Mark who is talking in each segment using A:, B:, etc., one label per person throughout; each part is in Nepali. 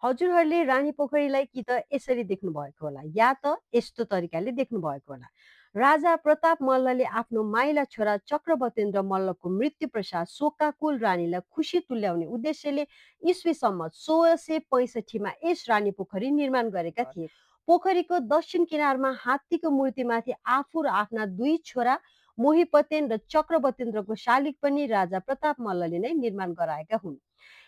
A: हजुरहरूले रानी पोखरीलाई कि त यसरी देख्नु भएको होला या त यस्तो तरिकाले देख्नु भएको होला। राजा प्रताप मल्लले आफ्नो माइला छोरा चक्रबतेन्द्र मल्लको मृत्यु पश्चात शोकाकुल रानीलाई खुसी तुल्याउने उद्देश्यले इस्वीसम्म 1665 यस रानी पोखरी निर्माण गरेका थिए। पोखरीको दक्षिण किनारमा हात्तीको मूर्तिमाथि आफू र आफ्ना दुई छोरा मोहिपतेन र चक्रबतेन्द्रको शालिग पनि राजा प्रताप मल्लले नै निर्माण गराएका हुन्।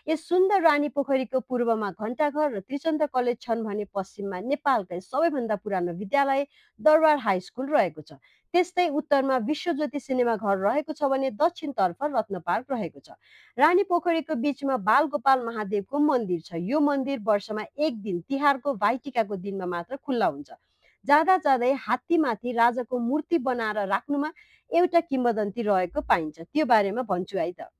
A: यस सुन्दर रानी पोखरीको पूर्वमा घण्टाघर र त्रिचन्द्र कलेज छन् भने पश्चिममा नेपालकै सबैभन्दा पुरानो विद्यालय दरबार हाई स्कुल रहेको छ। त्यस्तै उत्तरमा विश्वज्योति सिनेमा घर रहेको छ भने दक्षिणतर्फ रत्न पार्क रहेको छ। रानी पोखरीको बीचमा बालगोपाल महादेवको मन्दिर छ। यो मन्दिर वर्षमा एक दिन तिहारको भाइटिकाको दिनमा मात्र खुल्ला हुन्छ। जाँदा जाँदै हात्तीमाथि राजाको मूर्ति बनाएर राख्नुमा एउटा किम्वदन्ती रहेको पाइन्छ। त्यो बारेमा भन्छु है त।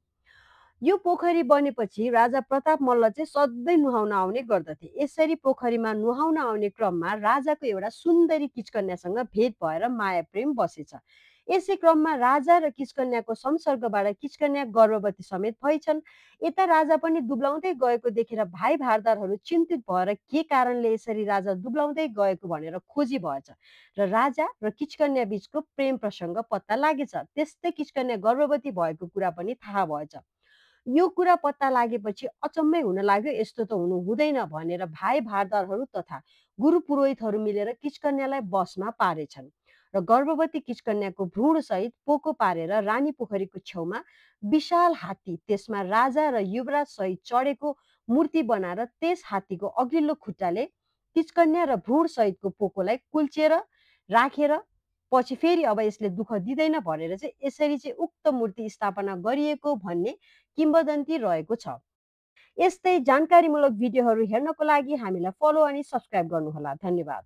A: यो पोखरी बनेपछि राजा प्रताप मल्ल चाहिँ सधैँ नुहाउन आउने गर्दथे। यसरी पोखरीमा नुहाउन आउने क्रममा राजाको एउटा सुन्दरी किचकन्यासँग भेट भएर माया प्रेम बसेछ। यसै क्रममा राजा र किचकन्याको संसर्गबाट किचकन्या गर्भवती समेत भइछन्। यता राजा पनि दुब्लाउँदै गएको देखेर भाइ भारदारहरू चिन्तित भएर के कारणले यसरी राजा दुब्लाउँदै गएको भनेर खोजी भएछ र राजा र किचकन्या बीचको प्रेम प्रसङ्ग पत्ता लागेछ। त्यस्तै किचकन्या गर्भवती भएको कुरा पनि थाहा भएछ। यो कुरा पत्ता लागेपछि अचम्मै हुन लाग्यो, यस्तो त हुनु हुँदैन भनेर भाइ भारदारहरू तथा गुरु पुरोहितहरू मिलेर किचकन्यालाई बसमा पारेछन् र गर्भवती किचकन्याको भ्रूण सहित पोको पारेर रानी पोखरीको छेउमा विशाल हात्ती, त्यसमा राजा र युवराज सहित चढेको मूर्ति बनाएर त्यस हात्तीको अघिल्लो खुट्टाले किचकन्या र भ्रूण सहितको पोकोलाई कुल्चिएर राखेर पछि फेरि अब यसले दुःख दिँदैन भनेर चाहिँ यसरी चाहिँ उक्त मूर्ति स्थापना गरिएको भन्ने किम्वदन्ती रहेको छ। यस्तै जानकारीमूलक भिडियोहरू हेर्नको लागि हामीलाई फलो अनि सब्स्क्राइब गर्नुहोला। धन्यवाद।